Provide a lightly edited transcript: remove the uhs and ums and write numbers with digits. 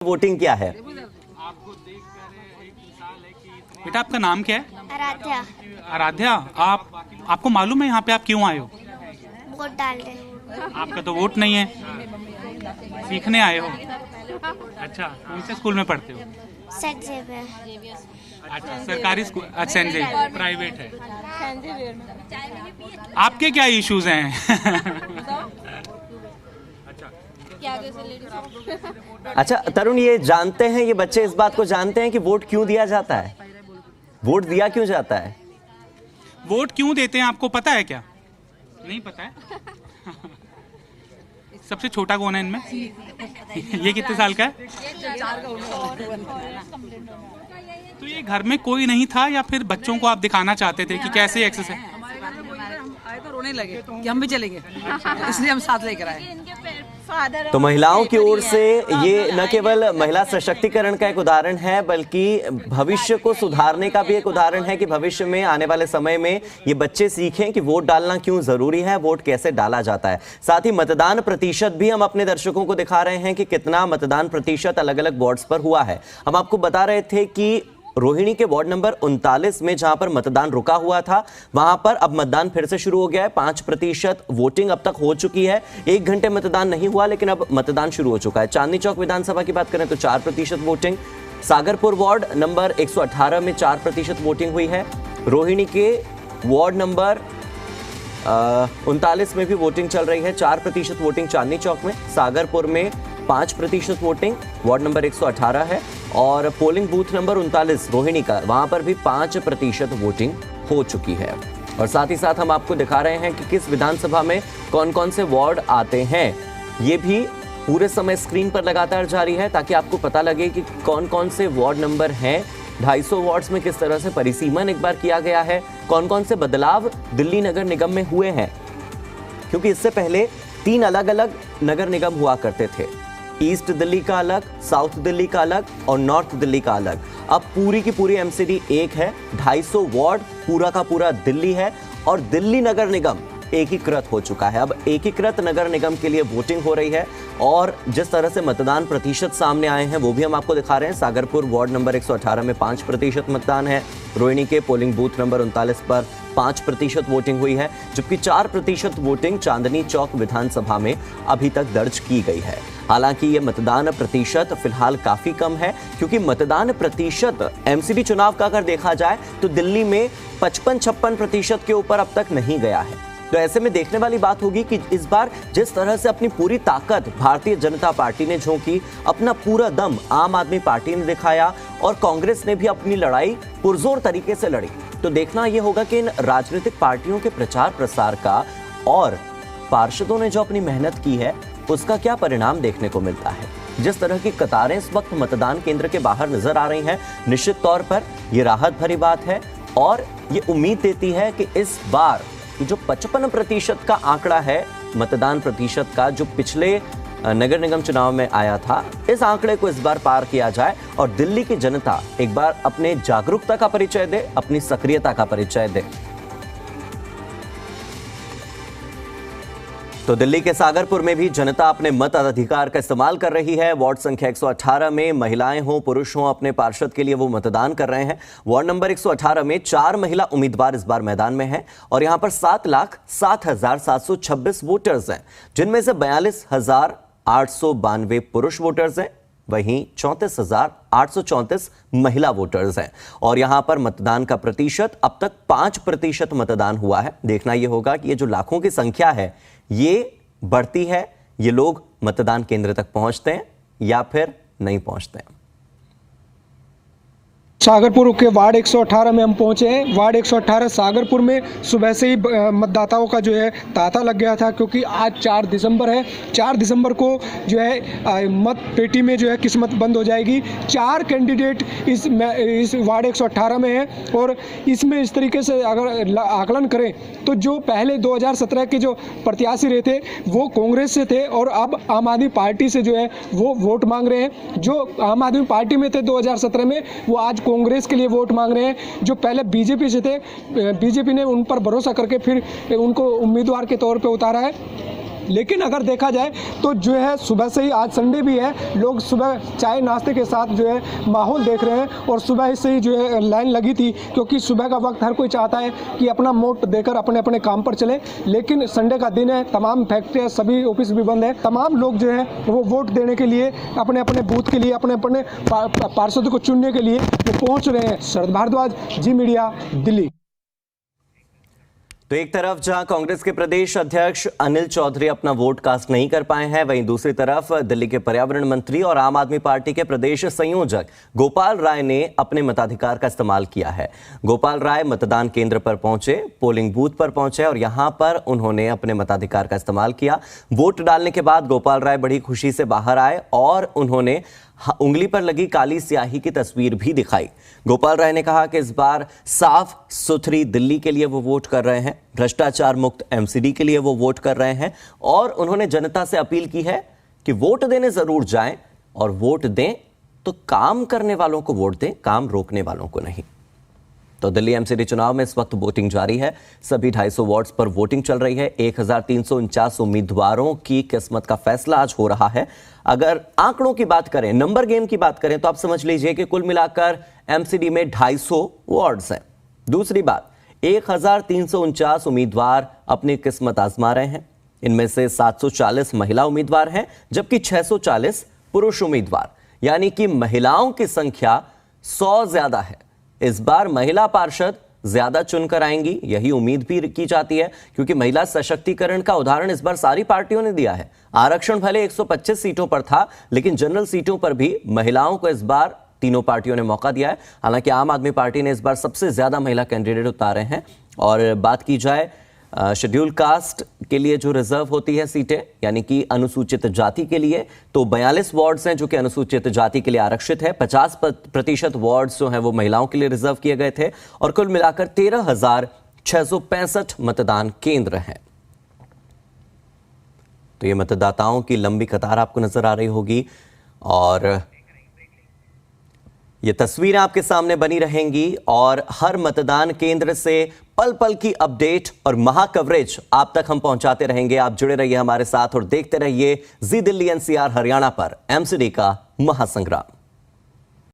Voting क्या है? बेटा आपका नाम क्या है? आराध्या। आराध्या, आपको मालूम है यहाँ पे आप क्यों आए हो? वोट डाल दे। आपका तो वोट नहीं है, सीखने आए हो। अच्छा, कौन से स्कूल में पढ़ते हो? Saint Xavier. अच्छा, सरकारी स्कूल। अच्छा, सेंट जेवियर प्राइवेट है। आपके क्या इश्यूज हैं? अच्छा तरुण, ये जानते हैं, ये बच्चे इस बात को जानते हैं कि वोट क्यों दिया जाता है? वोट दिया क्यों जाता है? वोट क्यों देते हैं आपको पता है क्या? नहीं पता है? सबसे छोटा कौन है इनमें? ये कितने साल का है? तो ये घर में कोई नहीं था या फिर बच्चों को आप दिखाना चाहते थे कि कैसे एक्सरसाइज? आए तो रोने लगे कि हम भी चलेंगे, इसलिए हम साथ लेकर आए। तो महिलाओं की ओर से ये न केवल महिला सशक्तिकरण का एक उदाहरण है, बल्कि भविष्य को सुधारने का भी एक उदाहरण है कि भविष्य में आने वाले समय में ये बच्चे सीखें कि वोट डालना क्यों जरूरी है, वोट कैसे डाला जाता है। साथ ही मतदान प्रतिशत भी हम अपने दर्शकों को दिखा रहे हैं कि कितना मतदान प्रतिशत अलग अलग वार्ड्स पर हुआ है। हम आपको बता रहे थे कि रोहिणी के वार्ड नंबर 39 में जहां पर मतदान रुका हुआ था, वहां पर अब मतदान फिर से शुरू हो गया है। 5% वोटिंग अब तक हो चुकी है। 1 घंटे मतदान नहीं हुआ, लेकिन अब मतदान शुरू हो चुका है। चांदनी चौक विधानसभा की बात करें तो 4% वोटिंग। सागरपुर वार्ड नंबर 118 में 4% वोटिंग हुई है। रोहिणी के वार्ड नंबर 39 में भी वोटिंग चल रही है। 4% वोटिंग चांदनी चौक में। सागरपुर में 5% वोटिंग वार्ड नंबर 118 है। और पोलिंग बूथ नंबर 39 रोहिणी का, वहां पर भी 5% वोटिंग हो चुकी है। और साथ ही साथ हम आपको दिखा रहे हैं कि किस विधानसभा में कौन कौन से वार्ड आते हैं। ये भी पूरे समय स्क्रीन पर लगातार जारी है, ताकि आपको पता लगे कि कौन कौन से वार्ड नंबर हैं। 250 वार्ड्स में किस तरह से परिसीमन एक बार किया गया है, कौन कौन से बदलाव दिल्ली नगर निगम में हुए हैं। क्योंकि इससे पहले 3 अलग अलग नगर निगम हुआ करते थे। ईस्ट दिल्ली का अलग, साउथ दिल्ली का अलग और नॉर्थ दिल्ली का अलग। अब पूरी की पूरी एमसीडी एक है। 250 वार्ड पूरा का पूरा दिल्ली है और दिल्ली नगर निगम एकीकृत हो चुका है। अब एकीकृत नगर निगम के लिए वोटिंग हो रही है और जिस तरह से मतदान प्रतिशत सामने आए हैं वो भी हम आपको दिखा रहे हैं। सागरपुर वार्ड नंबर 118 में 5% मतदान है। रोहिणी के पोलिंग बूथ नंबर 39 पर 5% वोटिंग हुई है, जबकि 4% वोटिंग चांदनी चौक विधानसभा में अभी तक दर्ज की गई है। हालांकि ये मतदान प्रतिशत फिलहाल काफी कम है, क्योंकि मतदान प्रतिशत एमसीडी चुनाव का अगर देखा जाए तो दिल्ली में 55-56% के ऊपर अब तक नहीं गया है। तो ऐसे में देखने वाली बात होगी कि इस बार जिस तरह से अपनी पूरी ताकत भारतीय जनता पार्टी ने झोंकी, अपना पूरा दम आम आदमी पार्टी ने दिखाया और कांग्रेस ने भी अपनी लड़ाई पुरजोर तरीके से लड़ी, तो देखना यह होगा कि इन राजनीतिक पार्टियों के प्रचार प्रसार का और पार्षदों ने जो अपनी मेहनत की है उसका क्या परिणाम देखने को मिलता है। जिस तरह की कतारें इस वक्त मतदान केंद्र के बाहर नजर आ रही हैं, निश्चित तौर पर यह राहत भरी बात है और ये उम्मीद देती है कि इस बार जो 55% का आंकड़ा है मतदान प्रतिशत का, जो पिछले नगर निगम चुनाव में आया था, इस आंकड़े को इस बार पार किया जाए और दिल्ली की जनता एक बार अपने जागरूकता का परिचय दे, अपनी सक्रियता का परिचय दे। तो दिल्ली के सागरपुर में भी जनता अपने मताधिकार का इस्तेमाल कर रही है। वार्ड संख्या 118 में महिलाएं हों पुरुष हों, अपने पार्षद के लिए वो मतदान कर रहे हैं। वार्ड नंबर 118 में 4 महिला उम्मीदवार इस बार मैदान में हैं और यहां पर 7,07,726 वोटर्स हैं, जिनमें से 42,892 पुरुष वोटर्स हैं, वहीं 34,834 महिला वोटर्स हैं। और यहां पर मतदान का प्रतिशत अब तक 5% मतदान हुआ है। देखना यह होगा कि ये जो लाखों की संख्या है ये बढ़ती है, ये लोग मतदान केंद्र तक पहुंचते हैं या फिर नहीं पहुंचते हैं। सागरपुर के वार्ड 118 में हम पहुंचे हैं। वार्ड 118 सागरपुर में सुबह से ही मतदाताओं का जो है तांता लग गया था, क्योंकि आज 4 दिसंबर है। 4 दिसंबर को जो है मत पेटी में जो है किस्मत बंद हो जाएगी। 4 कैंडिडेट इस वार्ड 118 में है और इसमें इस तरीके से अगर आकलन करें तो जो पहले 2017 के जो प्रत्याशी रहे थे वो कांग्रेस से थे और अब आम आदमी पार्टी से जो है वो वोट मांग रहे हैं। जो आम आदमी पार्टी में थे 2017 में, वो आज कांग्रेस के लिए वोट मांग रहे हैं। जो पहले बीजेपी से थे, बीजेपी ने उन पर भरोसा करके फिर उनको उम्मीदवार के तौर पे उतारा है। लेकिन अगर देखा जाए तो जो है सुबह से ही, आज संडे भी है, लोग सुबह चाय नाश्ते के साथ जो है माहौल देख रहे हैं और सुबह से ही जो है लाइन लगी थी, क्योंकि सुबह का वक्त हर कोई चाहता है कि अपना वोट देकर अपने अपने काम पर चले। लेकिन संडे का दिन है, तमाम फैक्ट्रियाँ, सभी ऑफिस भी बंद है, तमाम लोग जो है वो वोट देने के लिए अपने अपने बूथ के लिए, अपने अपने पार्षद को चुनने के लिए पहुंच रहे हैं। शरद भारद्वाज, जी मीडिया, दिल्ली। तो एक तरफ जहां कांग्रेस के प्रदेश अध्यक्ष अनिल चौधरी अपना वोट कास्ट नहीं कर पाए हैं, वहीं दूसरी तरफ दिल्ली के पर्यावरण मंत्री और आम आदमी पार्टी के प्रदेश संयोजक गोपाल राय ने अपने मताधिकार का इस्तेमाल किया है। गोपाल राय मतदान केंद्र पर पहुंचे, पोलिंग बूथ पर पहुंचे और यहां पर उन्होंने अपने मताधिकार का इस्तेमाल किया। वोट डालने के बाद गोपाल राय बड़ी खुशी से बाहर आए और उन्होंने उंगली पर लगी काली स्याही की तस्वीर भी दिखाई। गोपाल राय ने कहा कि इस बार साफ सुथरी दिल्ली के लिए वो वोट कर रहे हैं, भ्रष्टाचार मुक्त एमसीडी के लिए वो वोट कर रहे हैं और उन्होंने जनता से अपील की है कि वोट देने जरूर जाएं और वोट दें तो काम करने वालों को वोट दें, काम रोकने वालों को नहीं। तो दिल्ली एमसीडी चुनाव में इस वक्त वोटिंग जारी है। सभी 250 वार्ड्स पर वोटिंग चल रही है। 1349 उम्मीदवारों की किस्मत का फैसला आज हो रहा है। अगर आंकड़ों की बात करें, नंबर गेम की बात करें, तो आप समझ लीजिए कि कुल मिलाकर एमसीडी में 250 वार्ड्स हैं। दूसरी बात, 1349 उम्मीदवार अपनी किस्मत आजमा रहे हैं। इनमें से 740 महिला उम्मीदवार हैं, जबकि 640 पुरुष उम्मीदवार, यानी कि महिलाओं की संख्या 100 ज्यादा है। इस बार महिला पार्षद ज्यादा चुनकर आएंगी, यही उम्मीद भी की जाती है, क्योंकि महिला सशक्तिकरण का उदाहरण इस बार सारी पार्टियों ने दिया है। आरक्षण भले 125 सीटों पर था, लेकिन जनरल सीटों पर भी महिलाओं को इस बार तीनों पार्टियों ने मौका दिया है। हालांकि आम आदमी पार्टी ने इस बार सबसे ज्यादा महिला कैंडिडेट उतारे हैं। और बात की जाए शेड्यूल कास्ट के लिए जो रिजर्व होती है सीटें, यानी कि अनुसूचित जाति के लिए, तो 42 वार्ड्स हैं जो कि अनुसूचित जाति के लिए आरक्षित है। 50% वार्ड्स जो हैं वो महिलाओं के लिए रिजर्व किए गए थे और कुल मिलाकर 13,665 मतदान केंद्र हैं। तो ये मतदाताओं की लंबी कतार आपको नजर आ रही होगी और ये तस्वीरें आपके सामने बनी रहेंगी और हर मतदान केंद्र से पल पल की अपडेट और महा कवरेज आप तक हम पहुंचाते रहेंगे। आप जुड़े रहिए हमारे साथ और देखते रहिए जी दिल्ली एनसीआर हरियाणा पर एमसीडी का महासंग्राम।